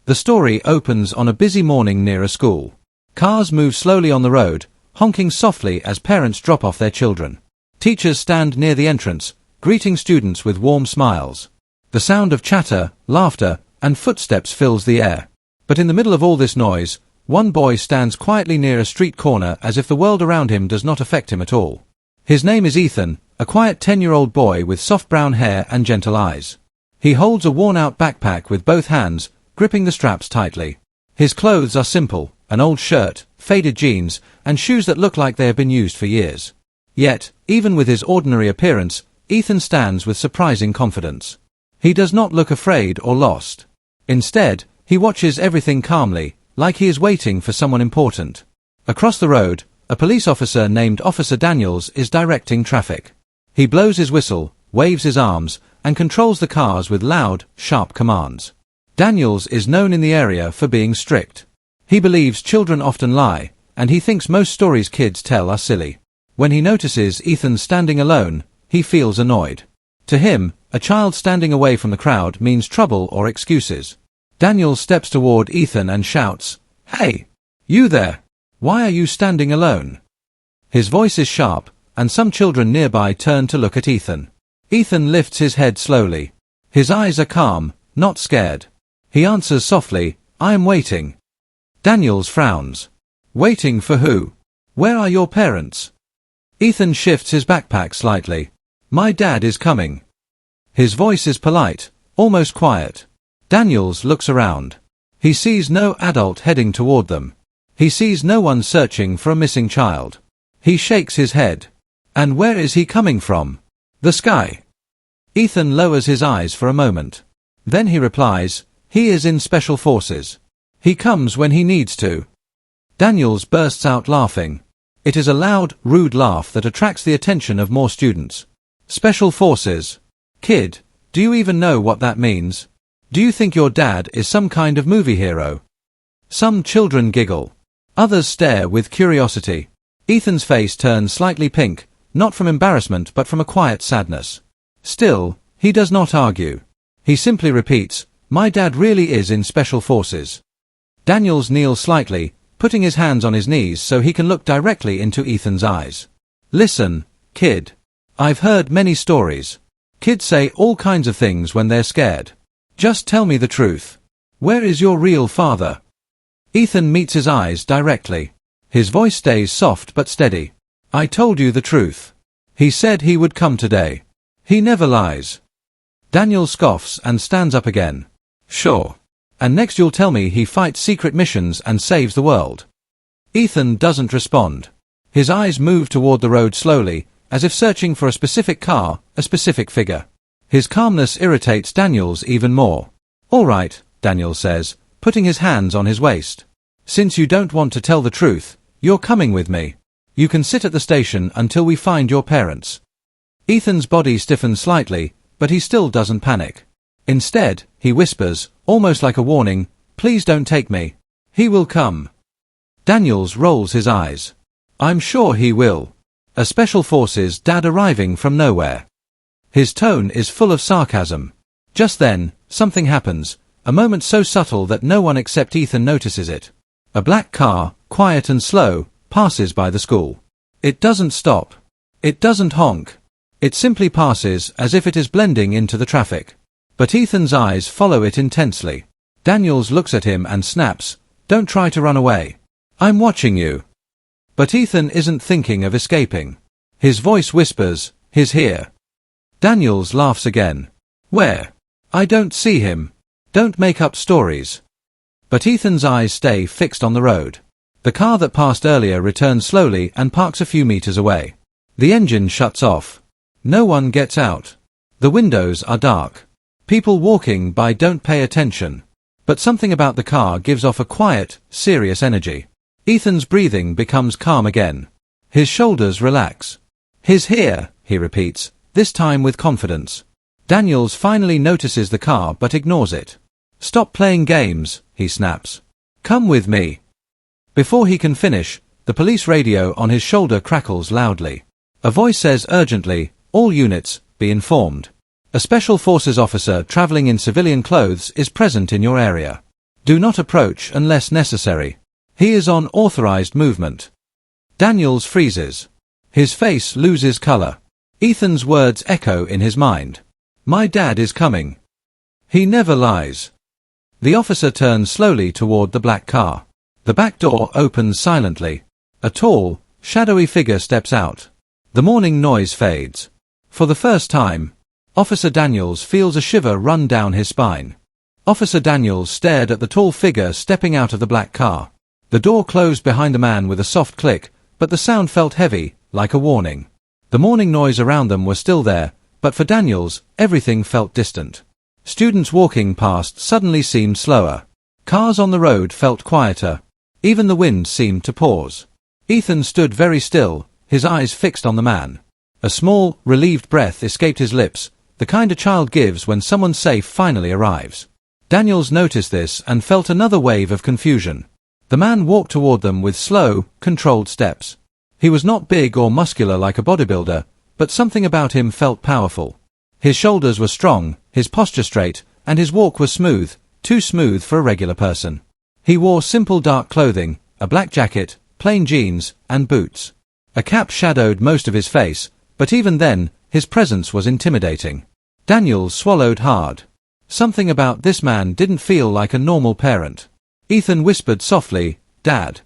The story opens on a busy morning near a school. Cars move slowly on the road, honking softly as parents drop off their children. Teachers stand near the entrance, greeting students with warm smiles. The sound of chatter, laughter, and footsteps fills the air. But in the middle of all this noise, one boy stands quietly near a street corner as if the world around him does not affect him at all. His name is Ethan, a quiet 10-year-old boy with soft brown hair and gentle eyes. He holds a worn-out backpack with both hands, gripping the straps tightly. His clothes are simple, an old shirt, faded jeans, and shoes that look like they have been used for years. Yet, even with his ordinary appearance, Ethan stands with surprising confidence. He does not look afraid or lost. Instead, he watches everything calmly, like he is waiting for someone important. Across the road, a police officer named Officer Daniels is directing traffic. He blows his whistle, waves his arms, and controls the cars with loud, sharp commands. Daniels is known in the area for being strict. He believes children often lie, and he thinks most stories kids tell are silly. When he notices Ethan standing alone, he feels annoyed. To him, a child standing away from the crowd means trouble or excuses. Daniels steps toward Ethan and shouts, "Hey! You there! Why are you standing alone?" His voice is sharp, and some children nearby turn to look at Ethan. Ethan lifts his head slowly. His eyes are calm, not scared. He answers softly, "I am waiting." Daniels frowns. "Waiting for who? Where are your parents?" Ethan shifts his backpack slightly. "My dad is coming." His voice is polite, almost quiet. Daniels looks around. He sees no adult heading toward them. He sees no one searching for a missing child. He shakes his head. "And where is he coming from?" "The sky." Ethan lowers his eyes for a moment. Then he replies, "He is in Special Forces. He comes when he needs to." Daniels bursts out laughing. It is a loud, rude laugh that attracts the attention of more students. Special Forces. Kid, do you even know what that means? Do you think your dad is some kind of movie hero? Some children giggle. Others stare with curiosity. Ethan's face turns slightly pink, not from embarrassment but from a quiet sadness. Still, he does not argue. He simply repeats, "My dad really is in Special Forces." Daniels kneels slightly, putting his hands on his knees so he can look directly into Ethan's eyes. "Listen, kid. I've heard many stories. Kids say all kinds of things when they're scared. Just tell me the truth. Where is your real father?" Ethan meets his eyes directly. His voice stays soft but steady. "I told you the truth. He said he would come today. He never lies." Daniel scoffs and stands up again. "Sure. And next you'll tell me he fights secret missions and saves the world." Ethan doesn't respond. His eyes move toward the road slowly, as if searching for a specific car, a specific figure. His calmness irritates Daniels even more. "All right," Daniels says, putting his hands on his waist. "Since you don't want to tell the truth, you're coming with me. You can sit at the station until we find your parents." Ethan's body stiffens slightly, but he still doesn't panic. Instead, he whispers, almost like a warning, "Please don't take me. He will come." Daniels rolls his eyes. "I'm sure he will. A Special Forces dad arriving from nowhere." His tone is full of sarcasm. Just then, something happens, a moment so subtle that no one except Ethan notices it. A black car, quiet and slow, passes by the school. It doesn't stop. It doesn't honk. It simply passes as if it is blending into the traffic. But Ethan's eyes follow it intensely. Daniels looks at him and snaps, "Don't try to run away. I'm watching you." But Ethan isn't thinking of escaping. His voice whispers, "He's here." Daniels laughs again. "Where? I don't see him. Don't make up stories." But Ethan's eyes stay fixed on the road. The car that passed earlier returns slowly and parks a few meters away. The engine shuts off. No one gets out. The windows are dark. People walking by don't pay attention. But something about the car gives off a quiet, serious energy. Ethan's breathing becomes calm again. His shoulders relax. "He's here," he repeats, this time with confidence. Daniels finally notices the car but ignores it. "Stop playing games," he snaps. "Come with me." Before he can finish, the police radio on his shoulder crackles loudly. A voice says urgently, "All units, be informed. A Special Forces officer traveling in civilian clothes is present in your area. Do not approach unless necessary. He is on authorized movement. Daniels freezes. His face loses color. Ethan's words echo in his mind. My dad is coming. He never lies. The officer turns slowly toward the black car. The back door opens silently. A tall, shadowy figure steps out. The morning noise fades. For the first time, Officer Daniels feels a shiver run down his spine. Officer Daniels stared at the tall figure stepping out of the black car. The door closed behind the man with a soft click, but the sound felt heavy, like a warning. The morning noise around them was still there, but for Daniels, everything felt distant. Students walking past suddenly seemed slower. Cars on the road felt quieter. Even the wind seemed to pause. Ethan stood very still, his eyes fixed on the man. A small, relieved breath escaped his lips, the kind a child gives when someone safe finally arrives. Daniels noticed this and felt another wave of confusion. The man walked toward them with slow, controlled steps. He was not big or muscular like a bodybuilder, but something about him felt powerful. His shoulders were strong, his posture straight, and his walk was smooth, too smooth for a regular person. He wore simple dark clothing, a black jacket, plain jeans, and boots. A cap shadowed most of his face, but even then, his presence was intimidating. Daniels swallowed hard. Something about this man didn't feel like a normal parent. Ethan whispered softly, "Dad."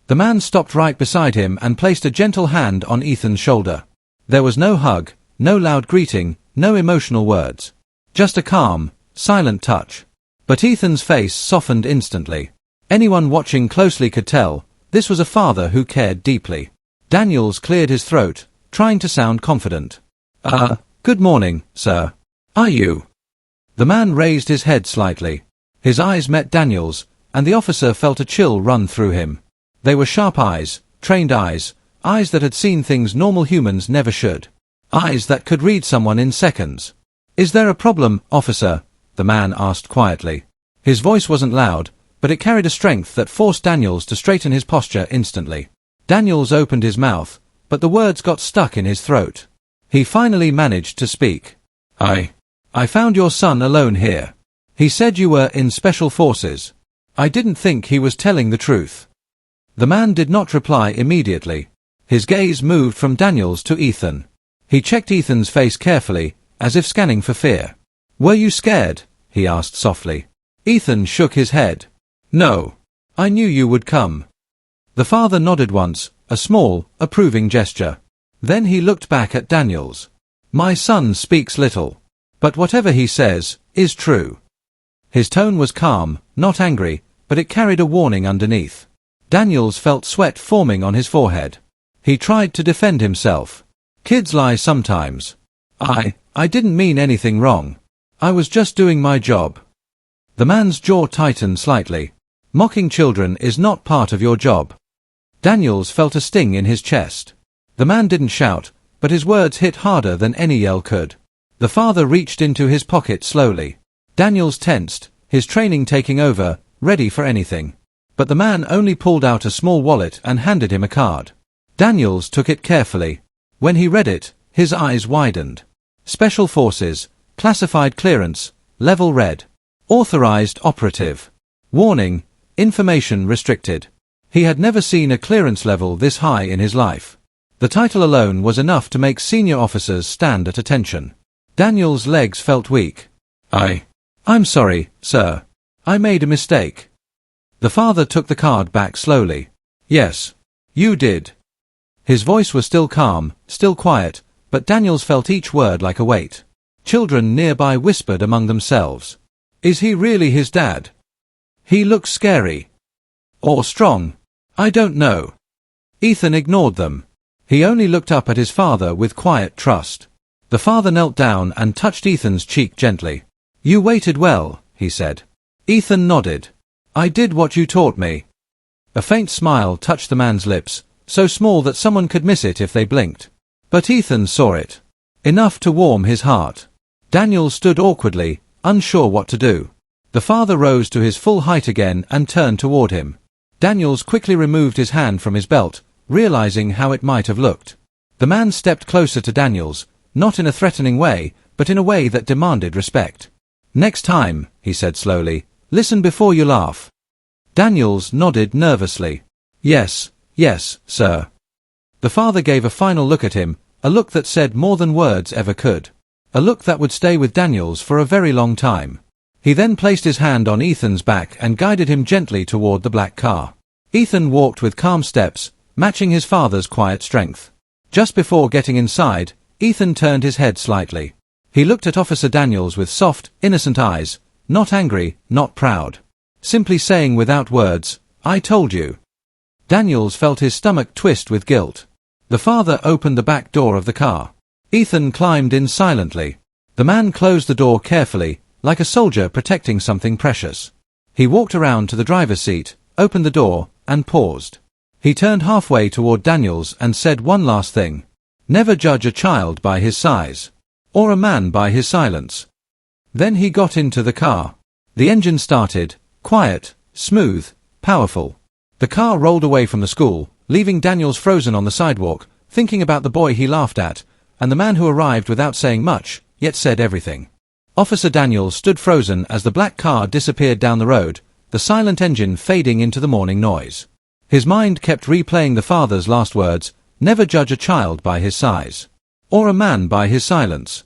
The man stopped right beside him and placed a gentle hand on Ethan's shoulder. There was no hug, no loud greeting, no emotional words. Just a calm, silent touch. But Ethan's face softened instantly. Anyone watching closely could tell, this was a father who cared deeply. Daniels cleared his throat, trying to sound confident. Good morning, sir. Are you?" The man raised his head slightly. His eyes met Daniels, and the officer felt a chill run through him. They were sharp eyes, trained eyes, eyes that had seen things normal humans never should. Eyes that could read someone in seconds. "Is there a problem, officer?" the man asked quietly. His voice wasn't loud, but it carried a strength that forced Daniels to straighten his posture instantly. Daniels opened his mouth, but the words got stuck in his throat. He finally managed to speak. I found your son alone here. He said you were in special forces. I didn't think he was telling the truth." The man did not reply immediately. His gaze moved from Daniels to Ethan. He checked Ethan's face carefully, as if scanning for fear. "Were you scared?" he asked softly. Ethan shook his head. "No. I knew you would come." The father nodded once, a small, approving gesture. Then he looked back at Daniels. "My son speaks little. But whatever he says, is true." His tone was calm, not angry, but it carried a warning underneath. Daniels felt sweat forming on his forehead. He tried to defend himself. "Kids lie sometimes. I didn't mean anything wrong. I was just doing my job." The man's jaw tightened slightly. "Mocking children is not part of your job." Daniels felt a sting in his chest. The man didn't shout, but his words hit harder than any yell could. The father reached into his pocket slowly. Daniels tensed, his training taking over, ready for anything. But the man only pulled out a small wallet and handed him a card. Daniels took it carefully. When he read it, his eyes widened. Special Forces, Classified Clearance, Level Red. Authorized Operative. Warning, Information Restricted. He had never seen a clearance level this high in his life. The title alone was enough to make senior officers stand at attention. Daniel's legs felt weak. I'm sorry, sir. I made a mistake." The father took the card back slowly. "Yes, you did." His voice was still calm, still quiet, but Daniels felt each word like a weight. Children nearby whispered among themselves. "Is he really his dad? He looks scary. Or strong. I don't know." Ethan ignored them. He only looked up at his father with quiet trust. The father knelt down and touched Ethan's cheek gently. "You waited well," he said. Ethan nodded. "I did what you taught me." A faint smile touched the man's lips, so small that someone could miss it if they blinked. But Ethan saw it. Enough to warm his heart. Daniel stood awkwardly, unsure what to do. The father rose to his full height again and turned toward him. Daniels quickly removed his hand from his belt, realizing how it might have looked. The man stepped closer to Daniels, not in a threatening way, but in a way that demanded respect. "Next time," he said slowly, Listen before you laugh. Daniels nodded nervously. Yes, sir. The father gave a final look at him, a look that said more than words ever could. A look that would stay with Daniels for a very long time. He then placed his hand on Ethan's back and guided him gently toward the black car. Ethan walked with calm steps, matching his father's quiet strength. Just before getting inside, Ethan turned his head slightly. He looked at Officer Daniels with soft, innocent eyes, not angry, not proud. Simply saying without words, "I told you." Daniels felt his stomach twist with guilt. The father opened the back door of the car. Ethan climbed in silently. The man closed the door carefully, like a soldier protecting something precious. He walked around to the driver's seat, opened the door, and paused. He turned halfway toward Daniels and said one last thing. Never judge a child by his size. Or a man by his silence. Then he got into the car. The engine started, quiet, smooth, powerful. The car rolled away from the school, leaving Daniels frozen on the sidewalk, thinking about the boy he laughed at, and the man who arrived without saying much, yet said everything. Officer Daniels stood frozen as the black car disappeared down the road, the silent engine fading into the morning noise. His mind kept replaying the father's last words, never judge a child by his size. Or a man by his silence.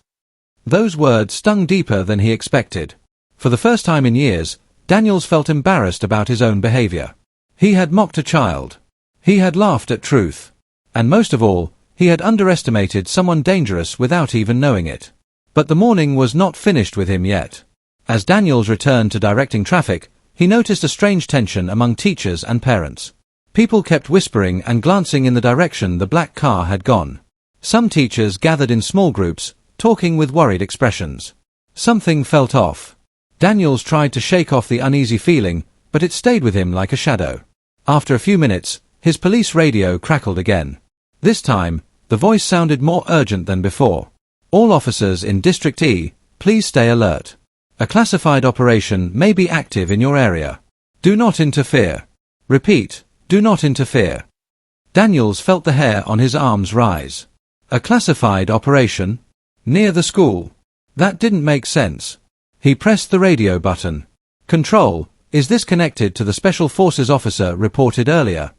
Those words stung deeper than he expected. For the first time in years, Daniels felt embarrassed about his own behavior. He had mocked a child. He had laughed at truth. And most of all, he had underestimated someone dangerous without even knowing it. But the morning was not finished with him yet. As Daniels returned to directing traffic, he noticed a strange tension among teachers and parents. People kept whispering and glancing in the direction the black car had gone. Some teachers gathered in small groups, talking with worried expressions. Something felt off. Daniels tried to shake off the uneasy feeling, but it stayed with him like a shadow. After a few minutes, his police radio crackled again. This time, the voice sounded more urgent than before. All officers in District E, please stay alert. A classified operation may be active in your area. Do not interfere. Repeat, do not interfere. Daniels felt the hair on his arms rise. A classified operation? Near the school. That didn't make sense. He pressed the radio button. Control, is this connected to the Special Forces officer reported earlier?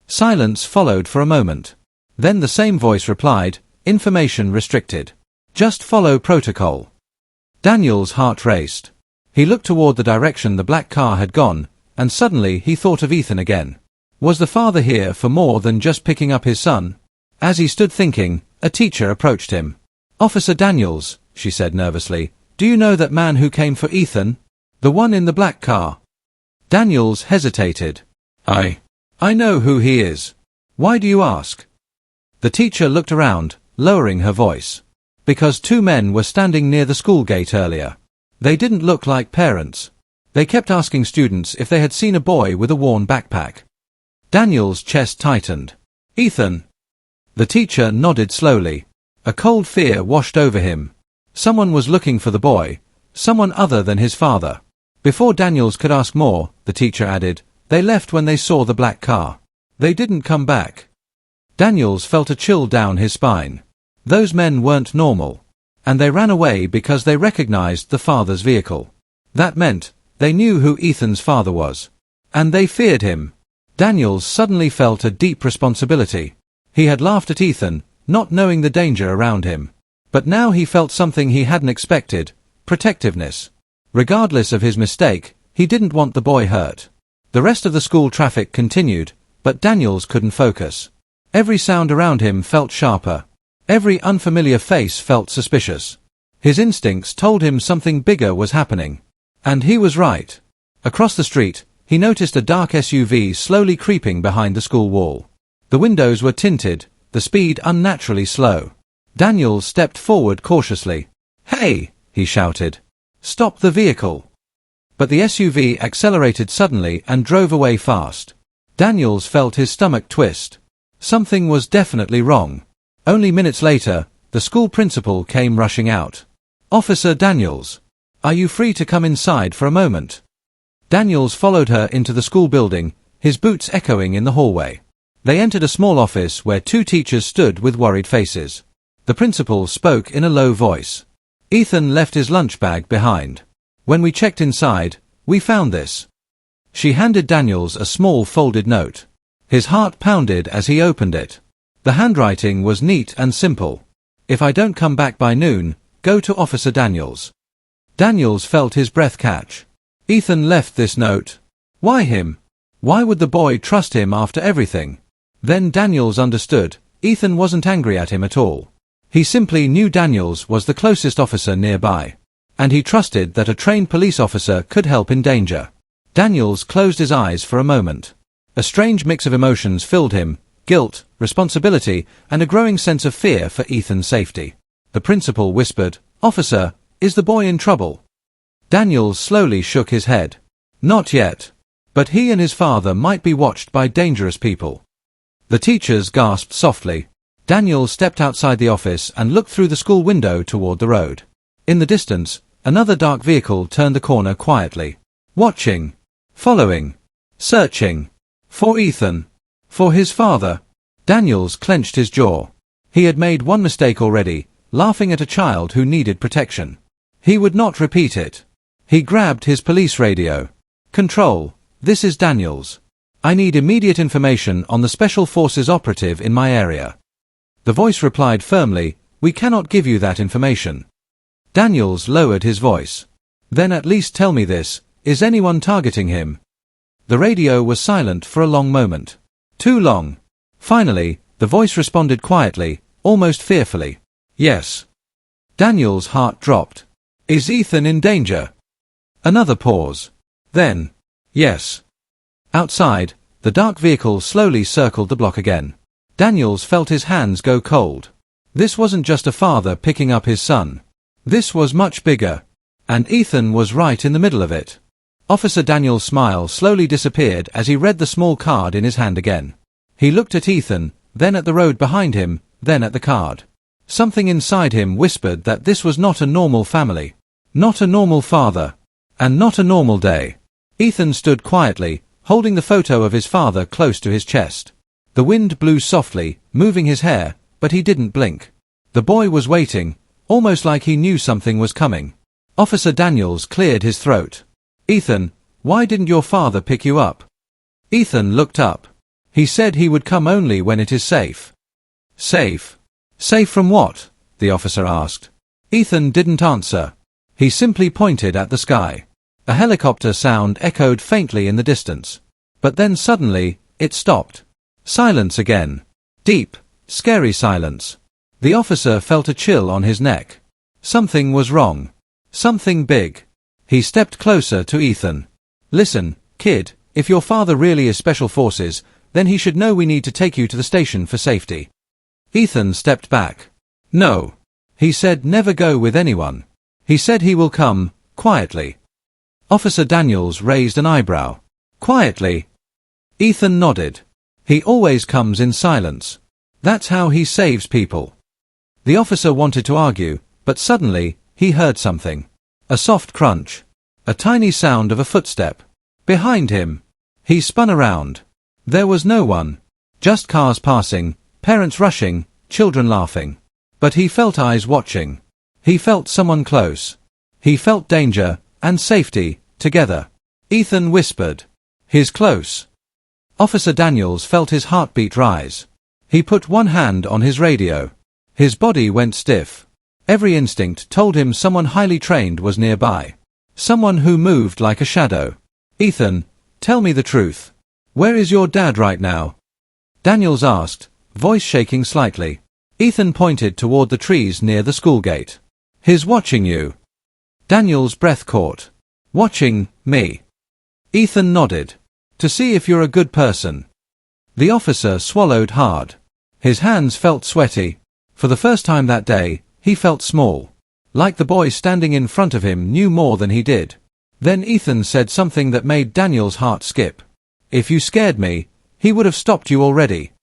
Silence followed for a moment. Then the same voice replied, information restricted. Just follow protocol. Daniel's heart raced. He looked toward the direction the black car had gone, and suddenly he thought of Ethan again. Was the father here for more than just picking up his son? As he stood thinking, a teacher approached him. Officer Daniels, she said nervously, do you know that man who came for Ethan? The one in the black car? Daniels hesitated. I know who he is. Why do you ask? The teacher looked around, lowering her voice. Because two men were standing near the school gate earlier. They didn't look like parents. They kept asking students if they had seen a boy with a worn backpack. Daniel's chest tightened. Ethan. The teacher nodded slowly. A cold fear washed over him. Someone was looking for the boy. Someone other than his father. Before Daniels could ask more, the teacher added, they left when they saw the black car. They didn't come back. Daniels felt a chill down his spine. Those men weren't normal. And they ran away because they recognized the father's vehicle. That meant, they knew who Ethan's father was. And they feared him. Daniels suddenly felt a deep responsibility. He had laughed at Ethan, not knowing the danger around him. But now he felt something he hadn't expected, protectiveness. Regardless of his mistake, he didn't want the boy hurt. The rest of the school traffic continued, but Daniels couldn't focus. Every sound around him felt sharper. Every unfamiliar face felt suspicious. His instincts told him something bigger was happening. And he was right. Across the street, he noticed a dark SUV slowly creeping behind the school wall. The windows were tinted, the speed unnaturally slow. Daniels stepped forward cautiously. Hey, he shouted. Stop the vehicle. But the SUV accelerated suddenly and drove away fast. Daniels felt his stomach twist. Something was definitely wrong. Only minutes later, the school principal came rushing out. Officer Daniels. Are you free to come inside for a moment? Daniels followed her into the school building, his boots echoing in the hallway. They entered a small office where two teachers stood with worried faces. The principal spoke in a low voice. Ethan left his lunch bag behind. When we checked inside, We found this. She handed Daniels a small folded note. His heart pounded as he opened it. The handwriting was neat and simple. If I don't come back by noon, go to Officer Daniels. Daniels felt his breath catch. Ethan left this note. Why him? Why would the boy trust him after everything? Then Daniels understood. Ethan wasn't angry at him at all. He simply knew Daniels was the closest officer nearby. And he trusted that a trained police officer could help in danger. Daniels closed his eyes for a moment. A strange mix of emotions filled him: guilt, responsibility, and a growing sense of fear for Ethan's safety. The principal whispered, "Officer, is the boy in trouble?" Daniels slowly shook his head. Not yet. But he and his father might be watched by dangerous people. The teachers gasped softly. Daniels stepped outside the office and looked through the school window toward the road. In the distance, another dark vehicle turned the corner quietly. Watching. Following. Searching. For Ethan. For his father. Daniels clenched his jaw. He had made one mistake already, laughing at a child who needed protection. He would not repeat it. He grabbed his police radio. "Control, this is Daniels. I need immediate information on the Special Forces operative in my area." The voice replied firmly, "We cannot give you that information." Daniels lowered his voice. "Then at least tell me this, is anyone targeting him?" The radio was silent for a long moment. Too long. Finally, the voice responded quietly, almost fearfully. "Yes." Daniels' heart dropped. "Is Ethan in danger?" Another pause. Then, "Yes." Outside, the dark vehicle slowly circled the block again. Daniels felt his hands go cold. This wasn't just a father picking up his son. This was much bigger. And Ethan was right in the middle of it. Officer Daniels' smile slowly disappeared as he read the small card in his hand again. He looked at Ethan, then at the road behind him, then at the card. Something inside him whispered that this was not a normal family. Not a normal father. And not a normal day. Ethan stood quietly, holding the photo of his father close to his chest. The wind blew softly, moving his hair, but he didn't blink. The boy was waiting, almost like he knew something was coming. Officer Daniels cleared his throat. "Ethan, why didn't your father pick you up?" Ethan looked up. "He said he would come only when it is safe." "Safe? Safe from what?" the officer asked. Ethan didn't answer. He simply pointed at the sky. A helicopter sound echoed faintly in the distance. But then suddenly, it stopped. Silence again. Deep, scary silence. The officer felt a chill on his neck. Something was wrong. Something big. He stepped closer to Ethan. "Listen, kid, if your father really is Special Forces, then he should know we need to take you to the station for safety." Ethan stepped back. "No." He said never go with anyone. He said he will come, quietly. Officer Daniels raised an eyebrow. "Quietly?" Ethan nodded. "He always comes in silence. That's how he saves people." The officer wanted to argue, but suddenly, he heard something. A soft crunch. A tiny sound of a footstep. Behind him. He spun around. There was no one. Just cars passing, parents rushing, children laughing. But he felt eyes watching. He felt someone close. He felt danger and safety together. Ethan whispered. "He's close." Officer Daniels felt his heartbeat rise. He put one hand on his radio. His body went stiff. Every instinct told him someone highly trained was nearby. Someone who moved like a shadow. "Ethan, tell me the truth. Where is your dad right now?" Daniels asked, voice shaking slightly. Ethan pointed toward the trees near the school gate. "He's watching you." Daniels' breath caught. "Watching me?" Ethan nodded. "To see if you're a good person." The officer swallowed hard. His hands felt sweaty. For the first time that day, he felt small. Like the boy standing in front of him knew more than he did. Then Ethan said something that made Daniel's heart skip. "If you scared me, he would have stopped you already."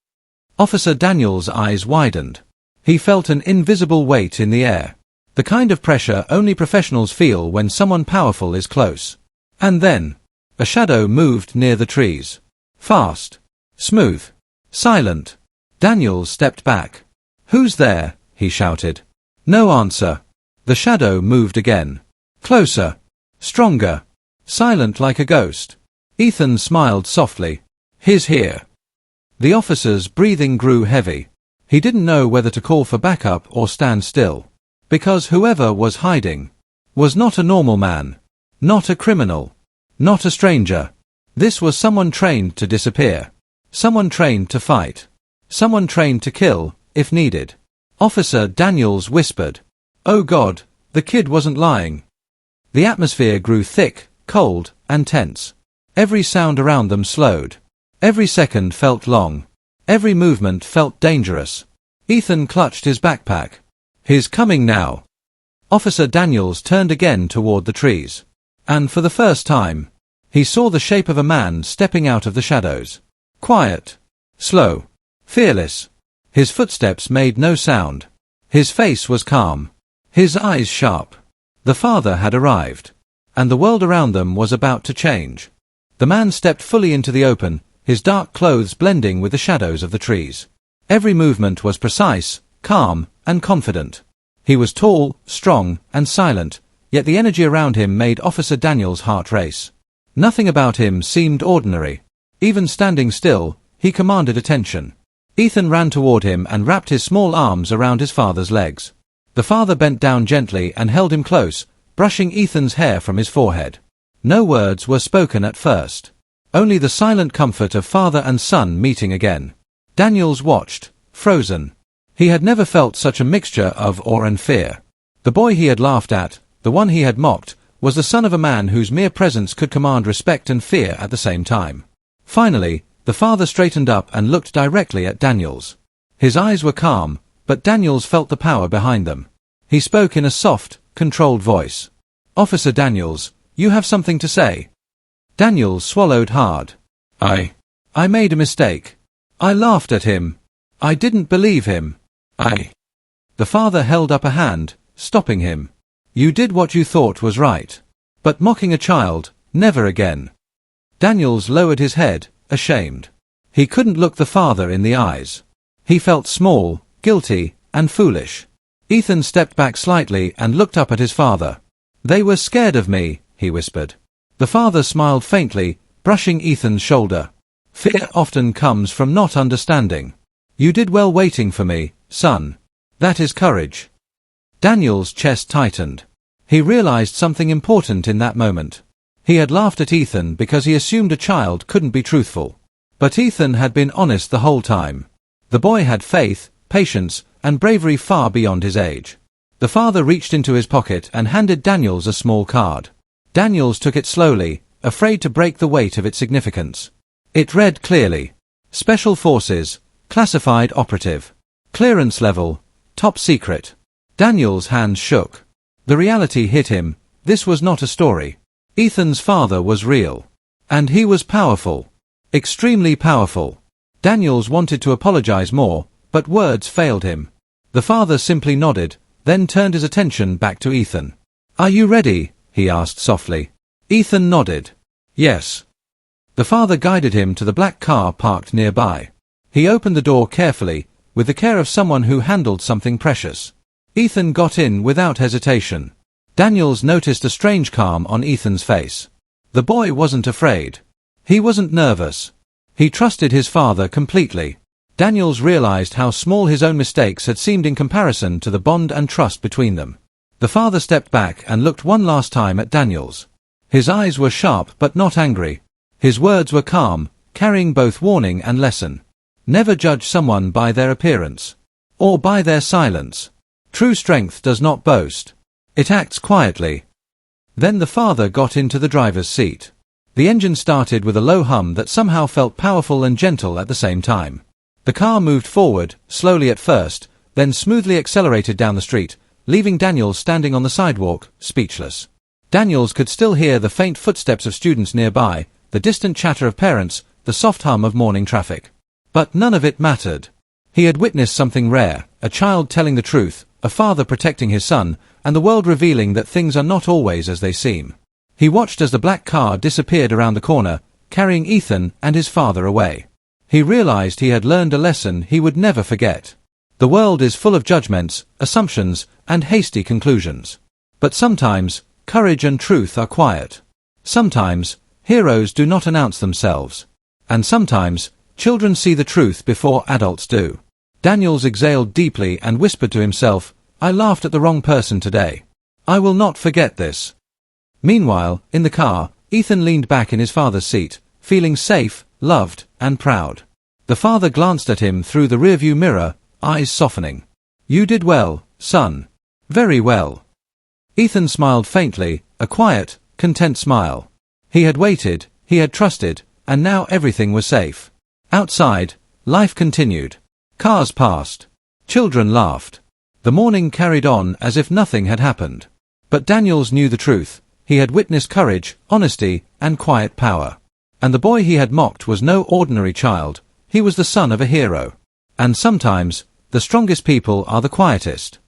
Officer Daniel's eyes widened. He felt an invisible weight in the air. The kind of pressure only professionals feel when someone powerful is close. And then, a shadow moved near the trees. Fast. Smooth. Silent. Daniels stepped back. "Who's there?" he shouted. No answer. The shadow moved again. Closer. Stronger. silent like a ghost. Ethan smiled softly. "He's here." The officer's breathing grew heavy. He didn't know whether to call for backup or stand still. Because whoever was hiding was not a normal man. Not a criminal. Not a stranger. This was someone trained to disappear. Someone trained to fight. Someone trained to kill, if needed. Officer Daniels whispered. "Oh God, the kid wasn't lying." The atmosphere grew thick, cold, and tense. Every sound around them slowed. Every second felt long. Every movement felt dangerous. Ethan clutched his backpack. "He's coming now." Officer Daniels turned again toward the trees. And for the first time, he saw the shape of a man stepping out of the shadows. Quiet. Slow. Fearless. His footsteps made no sound. His face was calm. His eyes sharp. The father had arrived. And the world around them was about to change. The man stepped fully into the open, his dark clothes blending with the shadows of the trees. Every movement was precise, calm, and confident. He was tall, strong, and silent, yet the energy around him made Officer Daniels' heart race. Nothing about him seemed ordinary. Even standing still, he commanded attention. Ethan ran toward him and wrapped his small arms around his father's legs. The father bent down gently and held him close, brushing Ethan's hair from his forehead. No words were spoken at first. Only the silent comfort of father and son meeting again. Daniels watched, frozen. He had never felt such a mixture of awe and fear. The boy he had laughed at, the one he had mocked, was the son of a man whose mere presence could command respect and fear at the same time. Finally, the father straightened up and looked directly at Daniels. His eyes were calm, but Daniels felt the power behind them. He spoke in a soft, controlled voice. "Officer Daniels, you have something to say." Daniels swallowed hard. I made a mistake. I laughed at him. I didn't believe him. The father held up a hand, stopping him. "You did what you thought was right. But mocking a child, never again." Daniels lowered his head, ashamed. He couldn't look the father in the eyes. He felt small, guilty, and foolish. Ethan stepped back slightly and looked up at his father. "They were scared of me," he whispered. The father smiled faintly, brushing Ethan's shoulder. "Fear often comes from not understanding. You did well waiting for me, son. That is courage." Daniel's chest tightened. He realized something important in that moment. He had laughed at Ethan because he assumed a child couldn't be truthful. But Ethan had been honest the whole time. The boy had faith, patience, and bravery far beyond his age. The father reached into his pocket and handed Daniels a small card. Daniels took it slowly, afraid to break the weight of its significance. It read clearly. Special Forces, Classified Operative. Clearance Level, Top Secret. Daniels' hands shook. The reality hit him. This was not a story. Ethan's father was real. And he was powerful. Extremely powerful. Daniels wanted to apologize more, but words failed him. The father simply nodded, then turned his attention back to Ethan. "Are you ready?" he asked softly. Ethan nodded. "Yes." The father guided him to the black car parked nearby. He opened the door carefully, with the care of someone who handled something precious. Ethan got in without hesitation. Daniels noticed a strange calm on Ethan's face. The boy wasn't afraid. He wasn't nervous. He trusted his father completely. Daniels realized how small his own mistakes had seemed in comparison to the bond and trust between them. The father stepped back and looked one last time at Daniels. His eyes were sharp but not angry. His words were calm, carrying both warning and lesson. Never judge someone by their appearance. Or by their silence. True strength does not boast. It acts quietly. Then the father got into the driver's seat. The engine started with a low hum that somehow felt powerful and gentle at the same time. The car moved forward, slowly at first, then smoothly accelerated down the street, leaving Daniels standing on the sidewalk, speechless. Daniels could still hear the faint footsteps of students nearby, the distant chatter of parents, the soft hum of morning traffic. But none of it mattered. He had witnessed something rare, a child telling the truth, a father protecting his son, and the world revealing that things are not always as they seem. He watched as the black car disappeared around the corner, carrying Ethan and his father away. He realized he had learned a lesson he would never forget. The world is full of judgments, assumptions, and hasty conclusions. But sometimes, courage and truth are quiet. Sometimes, heroes do not announce themselves. And sometimes, children see the truth before adults do. Daniels exhaled deeply and whispered to himself, "I laughed at the wrong person today. I will not forget this." Meanwhile, in the car, Ethan leaned back in his father's seat, feeling safe, loved, and proud. The father glanced at him through the rearview mirror, eyes softening. "You did well, son. Very well." Ethan smiled faintly, a quiet, content smile. He had waited, he had trusted, and now everything was safe. Outside, life continued. Cars passed. Children laughed. The morning carried on as if nothing had happened. But Daniels knew the truth. He had witnessed courage, honesty, and quiet power. And the boy he had mocked was no ordinary child. He was the son of a hero. And sometimes, the strongest people are the quietest.